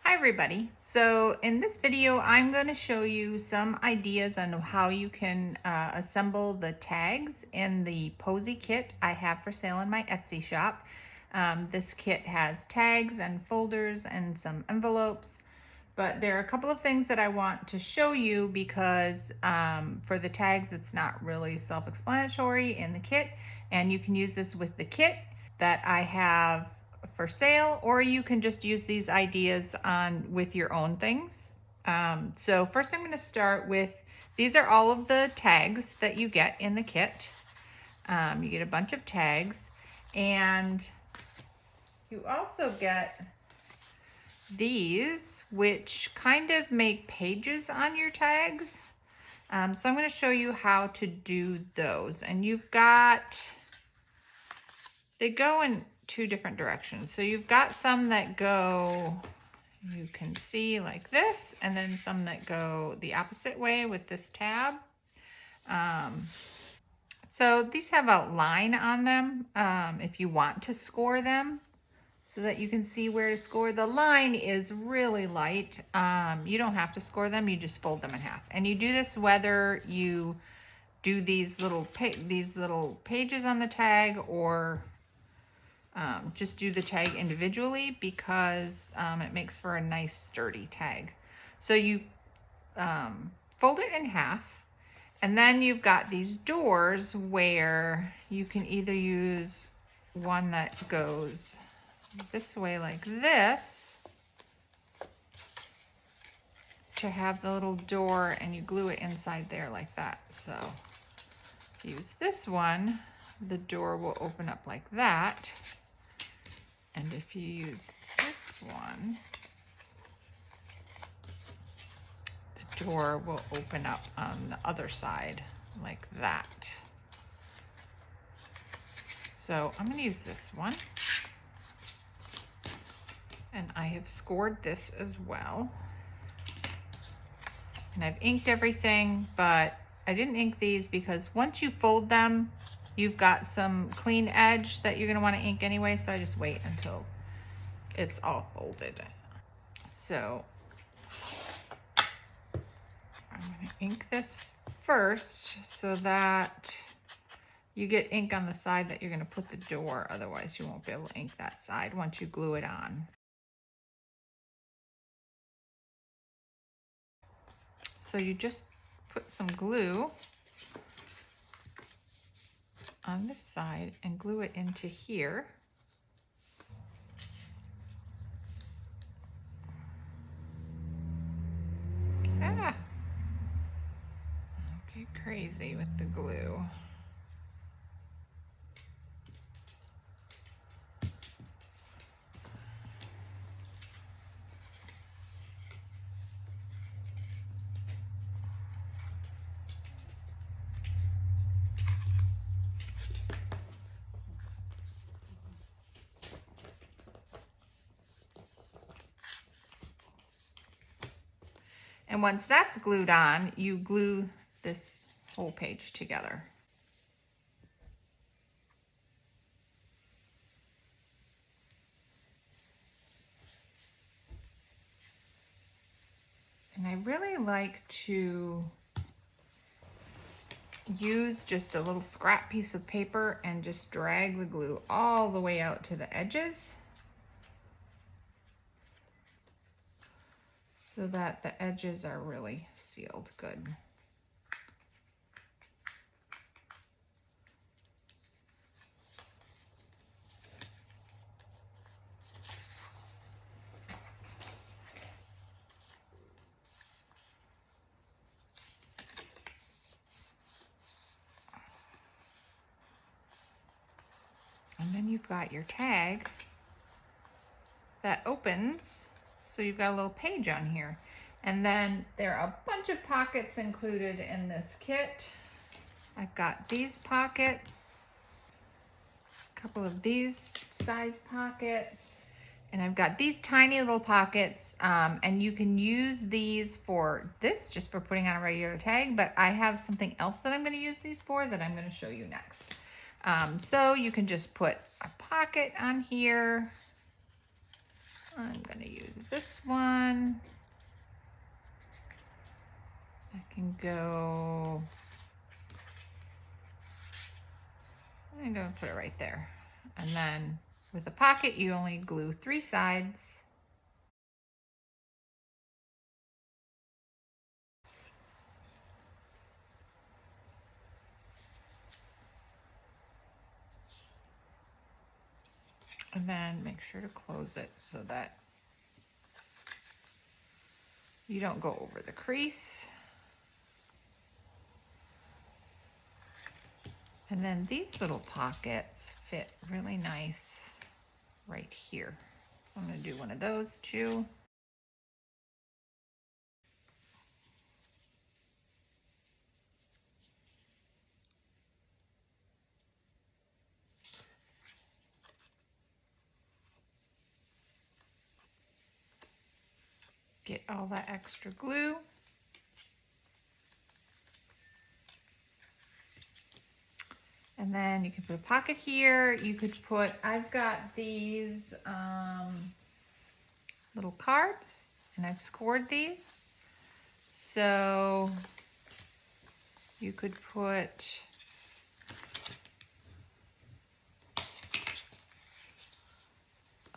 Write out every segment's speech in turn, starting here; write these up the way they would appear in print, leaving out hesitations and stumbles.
Hi everybody. So in this video, I'm going to show you some ideas on how you can assemble the tags in the Posey kit I have for sale in my Etsy shop. This kit has tags and folders and some envelopes, but there are a couple of things that I want to show you because for the tags, it's not really self-explanatory in the kit, and you can use this with the kit that I have for sale, or you can just use these ideas on with your own things. So first I'm going to start with, these are all of the tags that you get in the kit. You get a bunch of tags, and you also get these, which kind of make pages on your tags. So I'm going to show you how to do those. And you've got, they go in two different directions. So you've got some that go, you can see like this, and then some that go the opposite way with this tab. So these have a line on them if you want to score them so that you can see where to score. The line is really light. You don't have to score them, you just fold them in half. And you do this whether you do these little pages on the tag or just do the tag individually, because it makes for a nice sturdy tag. So you fold it in half, and then you've got these doors where you can either use one that goes this way like this to have the little door, and you glue it inside there like that. So if you use this one, the door will open up like that. And if you use this one, the door will open up on the other side like that. So I'm going to use this one. And I have scored this as well. And I've inked everything, but I didn't ink these because once you fold them, you've got some clean edge that you're going to want to ink anyway, so I just wait until it's all folded. So I'm going to ink this first so that you get ink on the side that you're going to put the door, otherwise you won't be able to ink that side once you glue it on. So you just put some glue on this side and glue it into here. Ah, get crazy with the glue. And once that's glued on, you glue this whole page together. And I really like to use just a little scrap piece of paper and just drag the glue all the way out to the edges, so that the edges are really sealed good. And then you've got your tag that opens, so you've got a little page on here. And then there are a bunch of pockets included in this kit. I've got these pockets, a couple of these size pockets, and I've got these tiny little pockets, and you can use these for this, just for putting on a regular tag, but I have something else that I'm going to use these for that I'm going to show you next. So you can just put a pocket on here, I'm gonna use this one. I can go, I'm gonna put it right there. And then with a pocket, you only glue 3 sides. And then make sure to close it so that you don't go over the crease. And then these little pockets fit really nice right here. So I'm gonna do one of those too. Get all that extra glue. And then you can put a pocket here. You could put, I've got these little cards and I've scored these. So you could put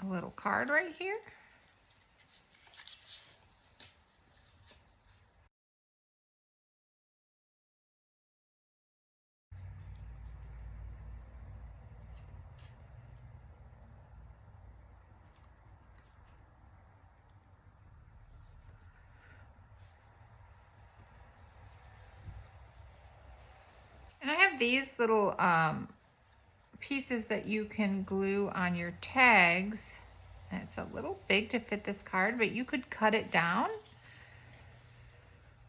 a little card right here. And I have these little pieces that you can glue on your tags. And it's a little big to fit this card, but you could cut it down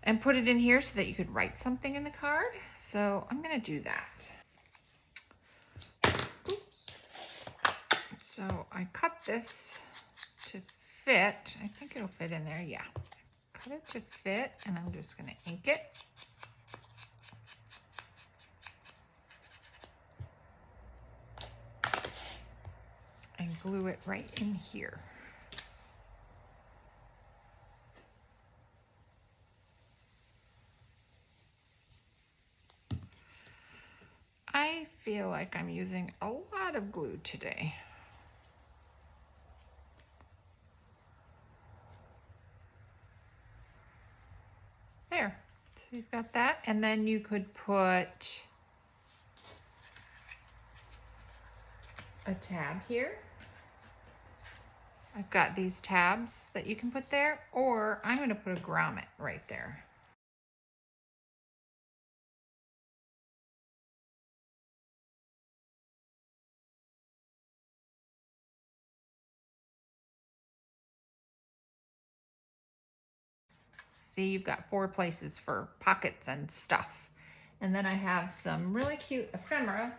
and put it in here so that you could write something in the card. So I'm gonna do that. Oops. So I cut this to fit. I think it'll fit in there, yeah. Cut it to fit, and I'm just gonna ink it. And glue it right in here. I feel like I'm using a lot of glue today. There, so you've got that, and then you could put a tab here. I've got these tabs that you can put there, or I'm gonna put a grommet right there. See, you've got 4 places for pockets and stuff. And then I have some really cute ephemera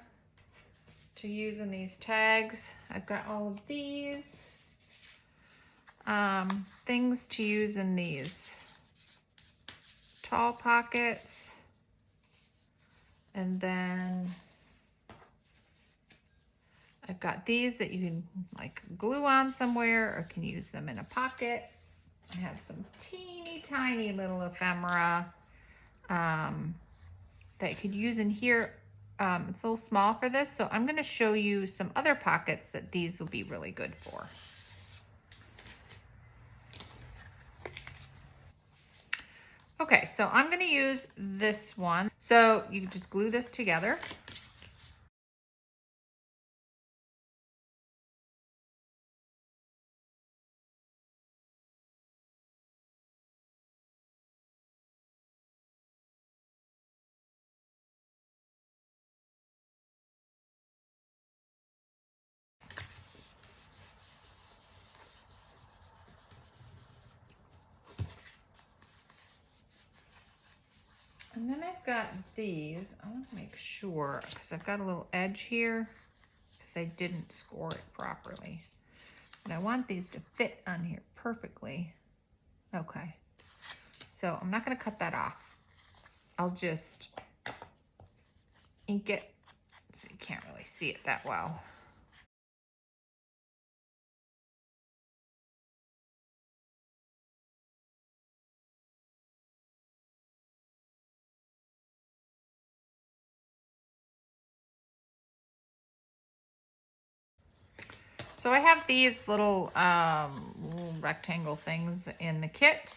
to use in these tags. I've got all of these things to use in these tall pockets. And then I've got these that you can like glue on somewhere or can use them in a pocket. I have some teeny tiny little ephemera that you could use in here. It's a little small for this, so I'm going to show you some other pockets that these will be really good for. Okay, so I'm going to use this one. So you can just glue this together. And then I've got these. I want to make sure, because I've got a little edge here, because I didn't score it properly. And I want these to fit on here perfectly. Okay. So I'm not going to cut that off. I'll just ink it so you can't really see it that well. So I have these little rectangle things in the kit.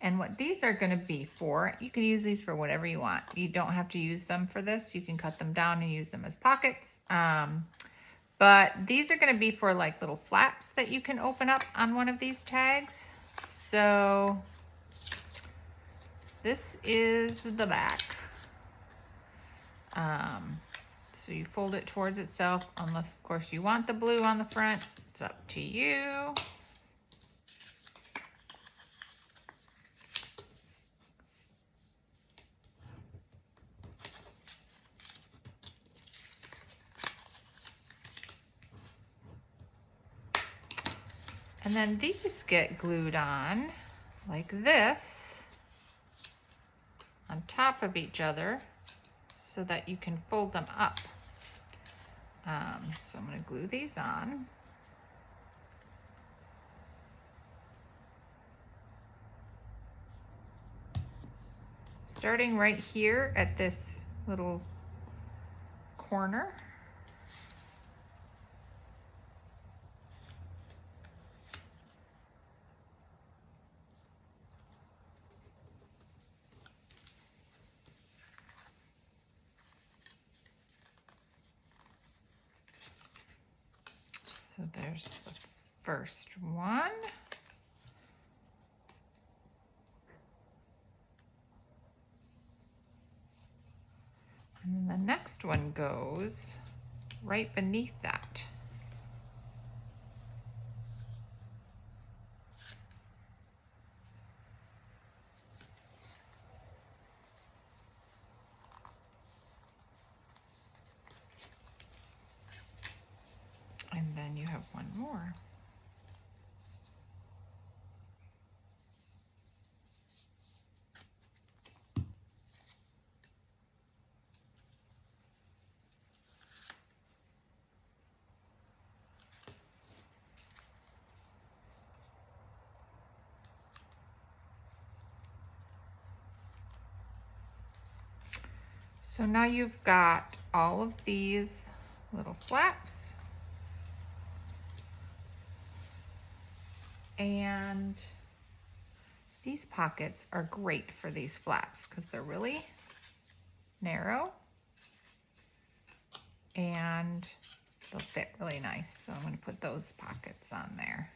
And what these are gonna be for, you can use these for whatever you want. You don't have to use them for this. You can cut them down and use them as pockets. But these are gonna be for like little flaps that you can open up on one of these tags. So this is the back. So you fold it towards itself, unless of course you want the blue on the front. It's up to you. And then these get glued on like this on top of each other so that you can fold them up. So I'm going to glue these on. Starting right here at this little corner. So there's the first one. And then the next one goes right beneath that. And then you have one more. So now you've got all of these little flaps. And these pockets are great for these flaps because they're really narrow and they'll fit really nice. So I'm going to put those pockets on there.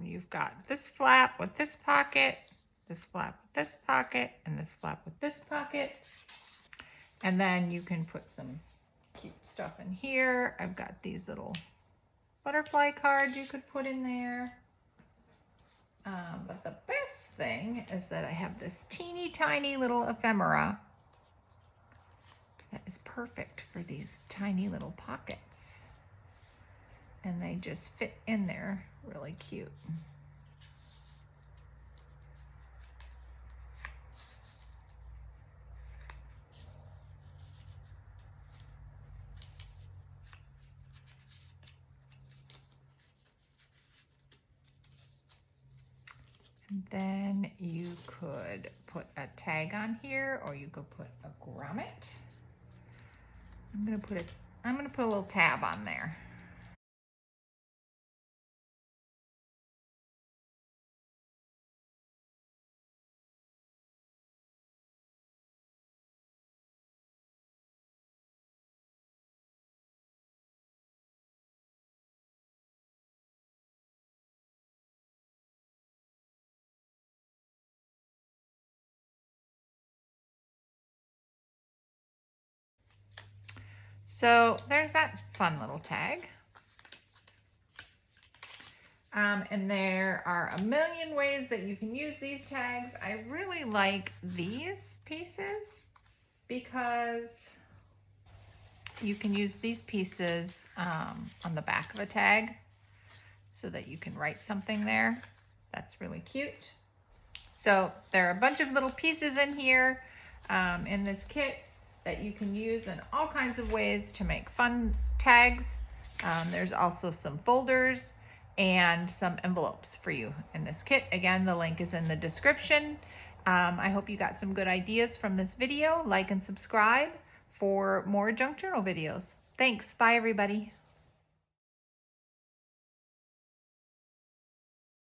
You've got this flap with this pocket, this flap with this pocket, and this flap with this pocket. And then you can put some cute stuff in here. I've got these little butterfly cards you could put in there. But the best thing is that I have this teeny tiny little ephemera that is perfect for these tiny little pockets. And they just fit in there really cute. And then you could put a tag on here, or you could put a grommet. I'm gonna put a little tab on there. So there's that fun little tag. And there are a million ways that you can use these tags. I really like these pieces because you can use these pieces on the back of a tag so that you can write something there. That's really cute. So there are a bunch of little pieces in here in this kit that you can use in all kinds of ways to make fun tags. There's also some folders and some envelopes for you in this kit. Again, the link is in the description. I hope you got some good ideas from this video. Like and subscribe for more junk journal videos. Thanks. Bye, everybody.